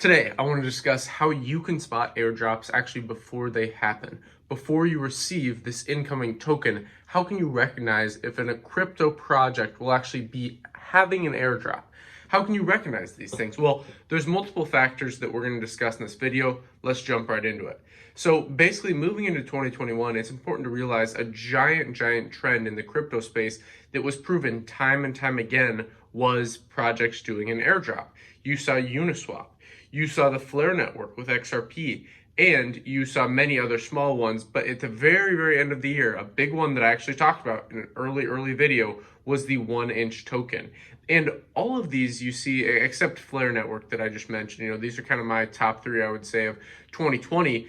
Today, I want to discuss how you can spot airdrops actually before they happen. Before you receive this incoming token, how can you recognize if a crypto project will actually be having an airdrop? How can you recognize these things? Well, there's multiple factors that we're going to discuss in this video. Let's jump right into it. So basically, moving into 2021, it's important to realize a giant trend in the crypto space that was proven time and time again was projects doing an airdrop. You saw Uniswap. You saw the Flare network with XRP, and you saw many other small ones. But at the very end of the year, a big one that I actually talked about in an early video was the 1inch token. And all of these you see, except Flare network that I just mentioned, these are kind of my top three, I would say, of 2020,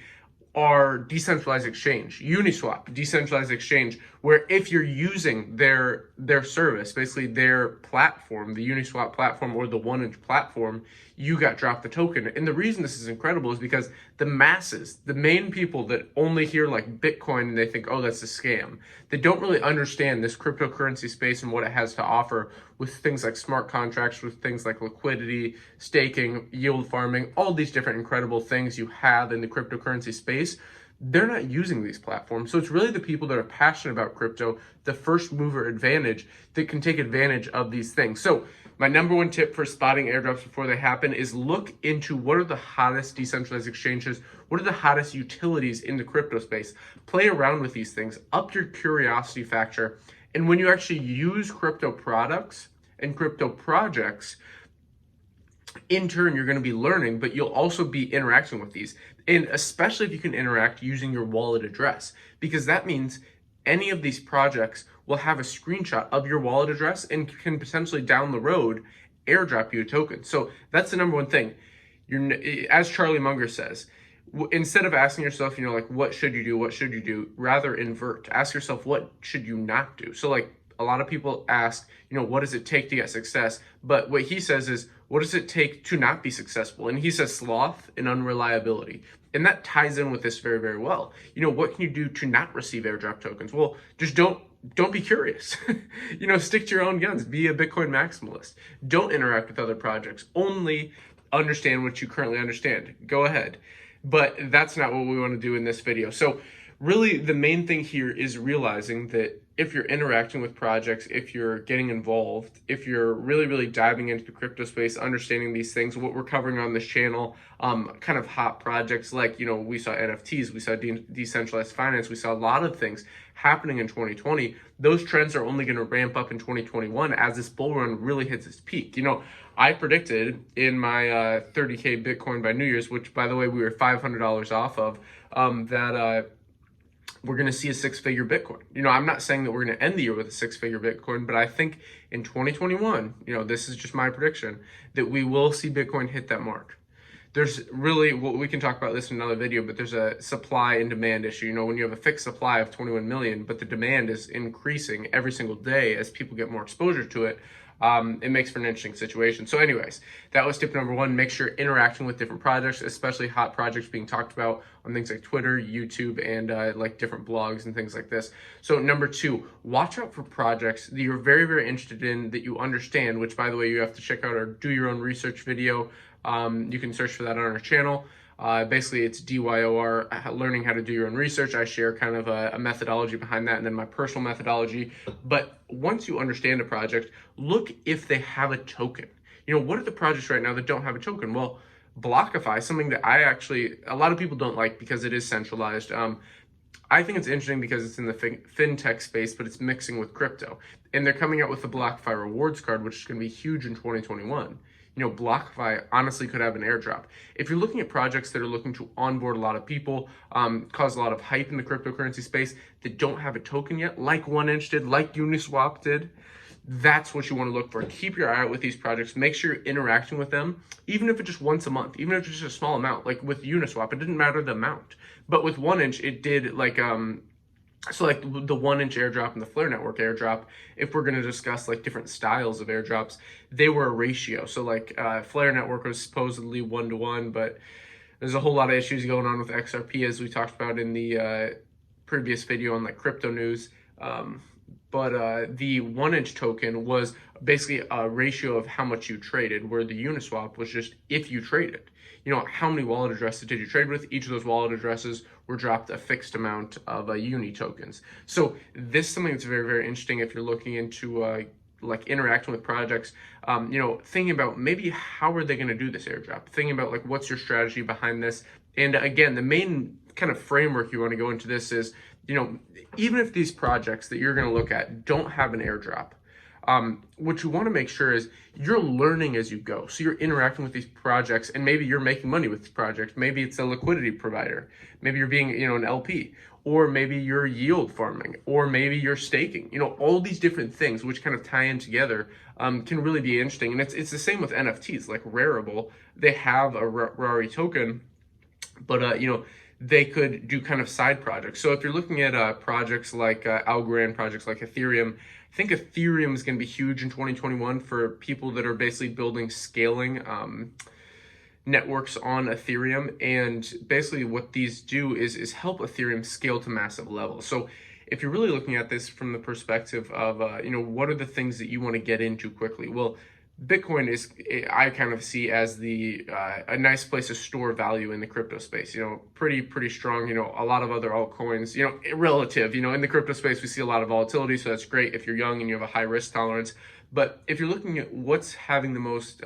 are decentralized exchange. Uniswap, decentralized exchange, where if you're using their service, basically their platform, the Uniswap platform or the 1inch platform, you got dropped the token. And the reason this is incredible is because the masses, the main people that only hear like Bitcoin and they think, oh, that's a scam, they don't really understand this cryptocurrency space and what it has to offer with things like smart contracts, with things like liquidity, staking, yield farming, all these different incredible things you have in the cryptocurrency space. They're not using these platforms. So it's really the people that are passionate about crypto, the first mover advantage, that can take advantage of these things. So my number one tip for spotting airdrops before they happen is look into what are the hottest decentralized exchanges, what are the hottest utilities in the crypto space. Play around with these things, up your curiosity factor. And when you actually use crypto products and crypto projects, in turn, you're going to be learning, but you'll also be interacting with these. And especially if you can interact using your wallet address, because that means any of these projects will have a screenshot of your wallet address and can potentially down the road airdrop you a token. So that's the number one thing. As Charlie Munger says, instead of asking yourself, like, what should you do? What should you do? Rather invert. Ask yourself, what should you not do? So like a lot of people ask, what does it take to get success? But what he says is, what does it take to not be successful? And he says sloth and unreliability. And that ties in with this very well. What can you do to not receive airdrop tokens? Well, just don't be curious. Stick to your own guns. Be a Bitcoin maximalist. Don't interact with other projects. Only understand what you currently understand. Go ahead. But that's not what we want to do in this video. So really, the main thing here is realizing that if you're interacting with projects, if you're getting involved, if you're really diving into the crypto space, understanding these things, what we're covering on this channel, kind of hot projects like, we saw NFTs, we saw decentralized finance, we saw a lot of things happening in 2020. Those trends are only going to ramp up in 2021 as this bull run really hits its peak. I predicted in my 30K Bitcoin by New Year's, which by the way, we were $500 off of, that we're going to see a six-figure Bitcoin. I'm not saying that we're going to end the year with a six-figure Bitcoin, but I think in 2021, this is just my prediction, that we will see Bitcoin hit that mark. There's really, we can talk about this in another video, but there's a supply and demand issue. When you have a fixed supply of 21 million, but the demand is increasing every single day as people get more exposure to it, it makes for an interesting situation. So anyways, that was tip number one. Make sure you're interacting with different projects, especially hot projects being talked about on things like Twitter, YouTube, and like different blogs and things like this. So number two, watch out for projects that you're very interested in, that you understand, which by the way, you have to check out our do your own research video. You can search for that on our channel. Basically, it's DYOR, learning how to do your own research. I share kind of a methodology behind that and then my personal methodology. But once you understand a project, look if they have a token. What are the projects right now that don't have a token? Well, BlockFi, something that a lot of people don't like because it is centralized. I think it's interesting because it's in the fintech space, but it's mixing with crypto. And they're coming out with the BlockFi rewards card, which is going to be huge in 2021. BlockFi honestly could have an airdrop. If you're looking at projects that are looking to onboard a lot of people, cause a lot of hype in the cryptocurrency space that don't have a token yet, like 1inch did, like Uniswap did, that's what you want to look for. Keep your eye out with these projects. Make sure you're interacting with them, even if it's just once a month, even if it's just a small amount. Like with Uniswap, it didn't matter the amount. But with 1inch, it did like so like the 1inch airdrop and the Flare network airdrop, if we're going to discuss like different styles of airdrops, they were a ratio. So like Flare network was supposedly 1-to-1, but there's a whole lot of issues going on with XRP, as we talked about in the previous video on like crypto news. but the 1 inch token was basically a ratio of how much you traded, where the Uniswap was just if you traded. You know, how many wallet addresses did you trade with? Each of those wallet addresses were dropped a fixed amount of Uni tokens. So this is something that's very, very interesting if you're looking into like interacting with projects, you know, thinking about maybe how are they going to do this airdrop, thinking about like what's your strategy behind this. And again, the main kind of framework you want to go into this is, you know, even if these projects that you're going to look at don't have an airdrop, what you want to make sure is you're learning as you go. So you're interacting with these projects, and maybe you're making money with this project. Maybe it's a liquidity provider. Maybe you're being, you know, an LP, or maybe you're yield farming, or maybe you're staking. You know, all these different things which kind of tie in together can really be interesting. And it's the same with NFTs, like Rarible. They have a Rari token, but you know, they could do kind of side projects. So if you're looking at projects like Algorand, projects like Ethereum, I think Ethereum is going to be huge in 2021 for people that are basically building scaling networks on Ethereum. And basically what these do is help Ethereum scale to massive levels. So if you're really looking at this from the perspective of, you know, what are the things that you want to get into quickly? Well, Bitcoin is, I kind of see as the a nice place to store value in the crypto space. You know, pretty strong. You know, a lot of other altcoins. You know, relative. You know, in the crypto space, we see a lot of volatility, so that's great if you're young and you have a high risk tolerance. But if you're looking at what's having the most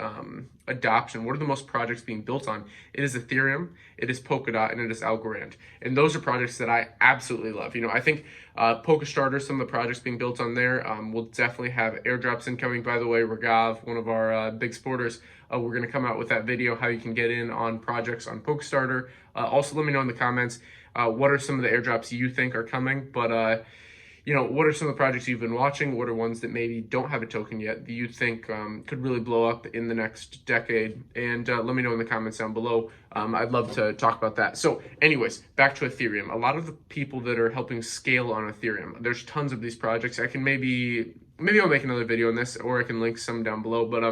adoption, what are the most projects being built on? It is Ethereum, it is Polkadot, and it is Algorand. And those are projects that I absolutely love. You know, I think Polkastarter, some of the projects being built on there, will definitely have airdrops incoming. By the way, Ragav, one of our big supporters, we're going to come out with that video, how you can get in on projects on Polkastarter. Also, let me know in the comments, what are some of the airdrops you think are coming, but you know, what are some of the projects you've been watching? What are ones that maybe don't have a token yet that you think could really blow up in the next decade? And let me know in the comments down below. I'd love to talk about that. So anyways, back to Ethereum. A lot of the people that are helping scale on Ethereum, there's tons of these projects. I can maybe I'll make another video on this, or I can link some down below. But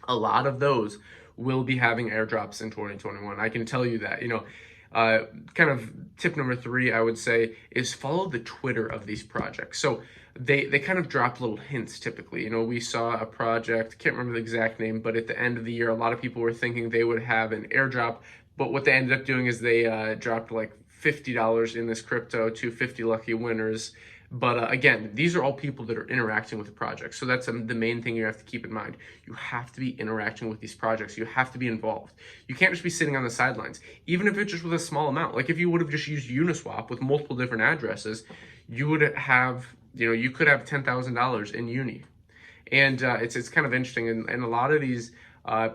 a lot of those will be having airdrops in 2021. I can tell you that, you know. Kind of tip number 3, I would say, is follow the Twitter of these projects. So they kind of drop little hints typically. You know, we saw a project, can't remember the exact name, but at the end of the year, a lot of people were thinking they would have an airdrop, but what they ended up doing is they dropped like $50 in this crypto to 50 lucky winners. But again, these are all people that are interacting with the project. So that's the main thing you have to keep in mind. You have to be interacting with these projects. You have to be involved. You can't just be sitting on the sidelines, even if it's just with a small amount. Like if you would have just used Uniswap with multiple different addresses, you would have, you know, you could have $10,000 in Uni. And it's kind of interesting. And a lot of these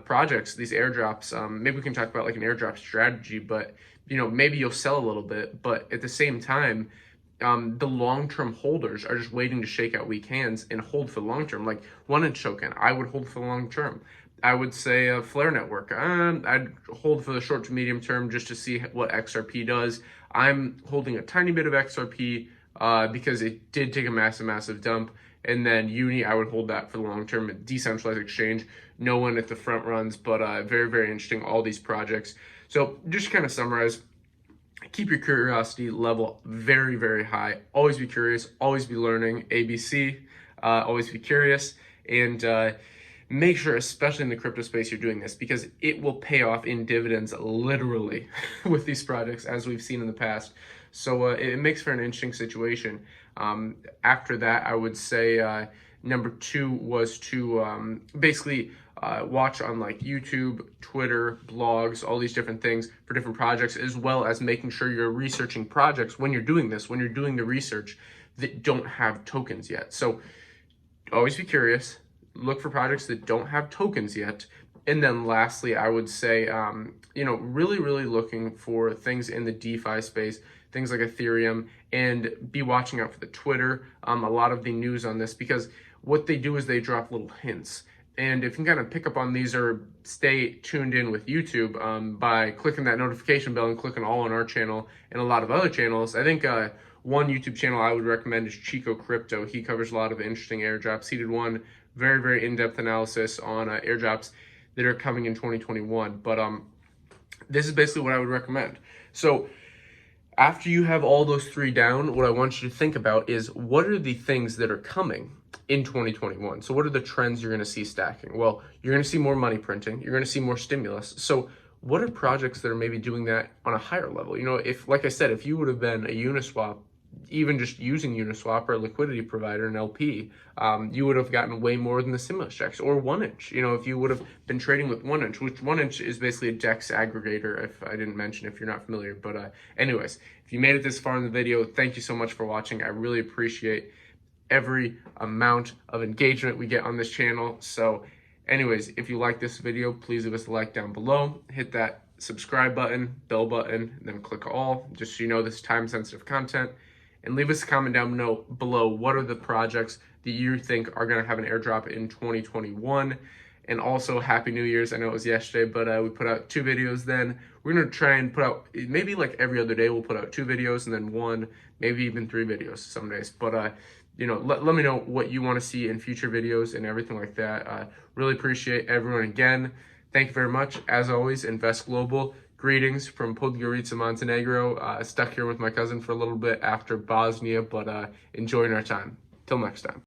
projects, these airdrops, maybe we can talk about like an airdrop strategy, but, you know, maybe you'll sell a little bit, but at the same time, the long-term holders are just waiting to shake out weak hands and hold for the long term. Like 1inch token, I would hold for the long term. I would say a Flare network, I'd hold for the short to medium term just to see what XRP does. I'm holding a tiny bit of XRP because it did take a massive dump. And then Uni, I would hold that for the long term. A decentralized exchange, no one at the front runs, but very interesting, all these projects. So just to kind of summarize, keep your curiosity level very high. Always be curious, always be learning. ABC, always be curious, and make sure, especially in the crypto space, you're doing this because it will pay off in dividends literally with these projects, as we've seen in the past. So it makes for an interesting situation. After that, I would say number 2 was to basically watch on like YouTube, Twitter, blogs, all these different things for different projects, as well as making sure you're researching projects when you're doing this, when you're doing the research that don't have tokens yet. So always be curious, look for projects that don't have tokens yet. And then lastly, I would say, you know, really looking for things in the DeFi space, things like Ethereum, and be watching out for the Twitter, a lot of the news on this, because what they do is they drop little hints. And if you can kind of pick up on these or stay tuned in with YouTube by clicking that notification bell and clicking all on our channel and a lot of other channels. I think one YouTube channel I would recommend is Chico Crypto. He covers a lot of interesting airdrops. He did one very in-depth analysis on airdrops that are coming in 2021. But this is basically what I would recommend. So After you have all those three down, what I want you to think about is what are the things that are coming in 2021? So what are the trends you're going to see stacking? Well, you're going to see more money printing. You're going to see more stimulus. So what are projects that are maybe doing that on a higher level? If, like I said, if you would have been a Uniswap, even just using Uniswap or a liquidity provider, an LP, you would have gotten way more than the stimulus checks. Or 1inch, if you would have been trading with 1inch, which 1inch is basically a DEX aggregator, if I didn't mention, if you're not familiar. But anyways, if you made it this far in the video, thank you so much for watching. I really appreciate every amount of engagement we get on this channel. So anyways, if you like this video, please leave us a like down below, hit that subscribe button, bell button, and then click all, just so you know this is time sensitive content. And leave us a comment down below what are the projects that you think are going to have an airdrop in 2021. And also, Happy New Year's. I know it was yesterday, but we put out 2 videos then. We're going to try and put out, maybe like every other day, we'll put out 2 videos and then 1, maybe even 3 videos some days. But, let me know what you want to see in future videos and everything like that. Really appreciate everyone again. Thank you very much. As always, Invest Global. Greetings from Podgorica, Montenegro. Stuck here with my cousin for a little bit after Bosnia, but enjoying our time. Till next time.